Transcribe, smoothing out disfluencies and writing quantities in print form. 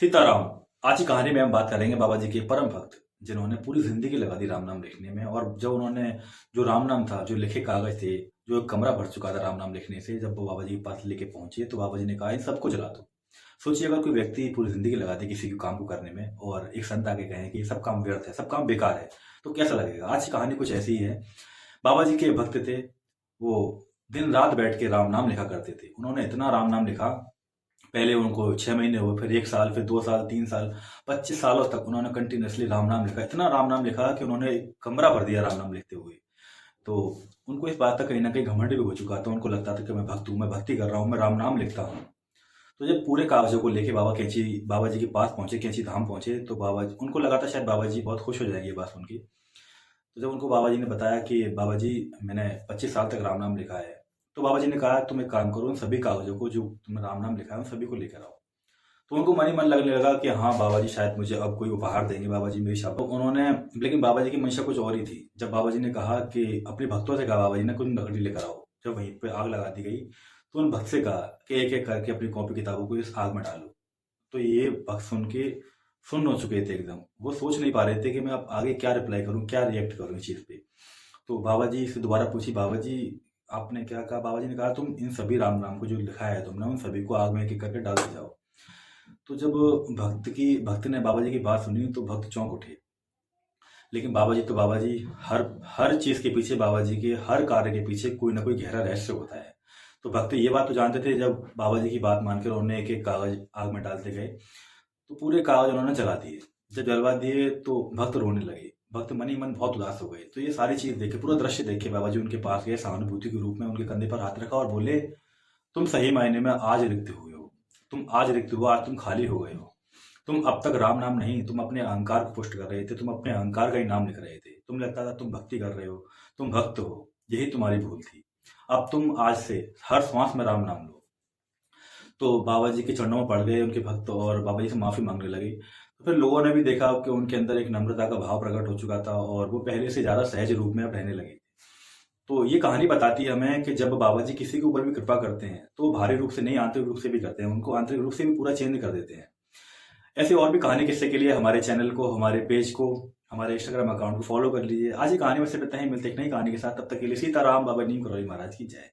सीताराम। आज की कहानी में हम बात करेंगे बाबा जी के परम भक्त, जिन्होंने पूरी जिंदगी लगा दी राम नाम लिखने में। और जब उन्होंने जो राम नाम था, जो लिखे कागज थे, जो एक कमरा भर चुका था राम नाम लिखने से, जब वो बाबा जी के पास लेके पहुंचे तो बाबा जी ने कहा इन सबको जला दो। सोचिए, अगर कोई व्यक्ति पूरी जिंदगी लगा दे किसी भी काम को करने में और एक संत आके कहे कि ये सब काम व्यर्थ है, सब काम बेकार है, तो कैसा लगेगा। आज की कहानी कुछ ऐसी ही है। बाबा जी के भक्त थे, वो दिन रात बैठ के राम नाम लिखा करते थे। उन्होंने इतना राम नाम लिखा, पहले उनको 6 महीने हुए, फिर 1 साल, फिर 2 साल, 3 साल, 25 सालों तक उन्होंने कंटिन्यूसली राम नाम लिखा। इतना राम नाम लिखा कि उन्होंने एक कमरा भर दिया राम नाम लिखते हुए। तो उनको इस बात का कहीं ना कहीं घमंड भी हो चुका था। उनको लगता था कि मैं भक्त हूँ, मैं भक्ति कर रहा हूँ, मैं राम नाम लिखता हूँ। तो जब पूरे कागजों को लेके बाबा जी के पास पहुंचे, कैंची धाम पहुंचे, तो बाबा जी, उनको लगा था शायद बाबा जी बहुत खुश हो जाएंगे ये बात सुन के। तो जब उनको बाबा जी ने बताया कि बाबा जी, मैंने 25 साल तक राम नाम लिखा है, तो बाबा जी ने कहा तुम एक काम करो, उन सभी कागजों को जो तुमने राम नाम लिखा है उन सभी को लेकर आओ। तो उनको मन ही मन लगने लगा कि हाँ, बाबा जी शायद मुझे अब कोई उपहार देंगे, बाबा जी मेरी शाबाश। तो उन्होंने, लेकिन बाबा जी की मंशा कुछ और ही थी। जब बाबा जी ने कहा कि अपने भक्तों से कहा बाबा जी ने, कुछ लकड़ी लेकर आओ, जब वहीं पे आग लगा दी गई, तो उन भक्त से कहा कि एक एक करके अपनी कॉपी किताबों को इस आग में डालो। तो ये भक्त सुन के सुन्न हो चुके थे एकदम। वो सोच नहीं पा रहे थे कि मैं अब आगे क्या रिप्लाई करूं, क्या रिएक्ट करूं इस चीज़ पे। तो बाबा जी से दोबारा पूछी, बाबा जी आपने क्या कहा। बाबा जी ने कहा तुम इन सभी राम नाम को जो लिखा है तुमने, उन सभी को आग में एक एक करके डालते जाओ। तो जब भक्त ने बाबा जी की बात सुनी तो भक्त चौंक उठे। लेकिन बाबा जी तो बाबा जी, हर हर चीज के पीछे, बाबा जी के हर कार्य के पीछे कोई ना कोई गहरा रहस्य होता है। तो भक्त ये बात तो जानते थे। जब बाबा जी की बात मानकर उन्होंने एक एक कागज आग में डालते गए, तो पूरे कागज उन्होंने जला दिए। जब जलवा दिए तो भक्त रोने लगे। भक्त मन ही मन बहुत उदास हो गए। तो ये सारी चीज देखे, पूरा दृश्य देखे, बाबा जी उनके पास गए, सहानुभूति के रूप में उनके कंधे पर हाथ रखा और बोले, तुम सही मायने में आज रिक्त हुए हो। तुम आज रिक्त हुआ, आज तुम खाली हो गए हो। तुम अब तक राम नाम नहीं, तुम अपने अहंकार को पुष्ट कर रहे थे, तुम अपने अहंकार का ही नाम लिख रहे थे। तुम लगता था तुम भक्ति कर रहे हो, तुम भक्त हो, यही तुम्हारी भूल थी। अब तुम आज से हर श्वास में राम नाम लो। तो बाबा जी के चरणों में पड़ गए उनके भक्त और बाबा जी से माफी मांगने लगे। तो फिर लोगों ने भी देखा कि उनके अंदर एक नम्रता का भाव प्रकट हो चुका था और वो पहले से ज्यादा सहज रूप में अब रहने लगे। तो ये कहानी बताती है हमें कि जब बाबा जी किसी के ऊपर भी कृपा करते हैं तो वो बाहरी रूप से नहीं, आंतरिक रूप से भी करते हैं, उनको आंतरिक रूप से भी पूरा चेंज कर देते हैं। ऐसे और भी कहानी किस्से के लिए हमारे चैनल को, हमारे पेज को, हमारे इंस्टाग्राम अकाउंट को फॉलो कर लीजिए। आज की कहानी में सिर्फ इतना ही। मिलते हैं एक नई कहानी के साथ, तब तक के लिए सीताराम। बाबा नीम करौली महाराज की जय।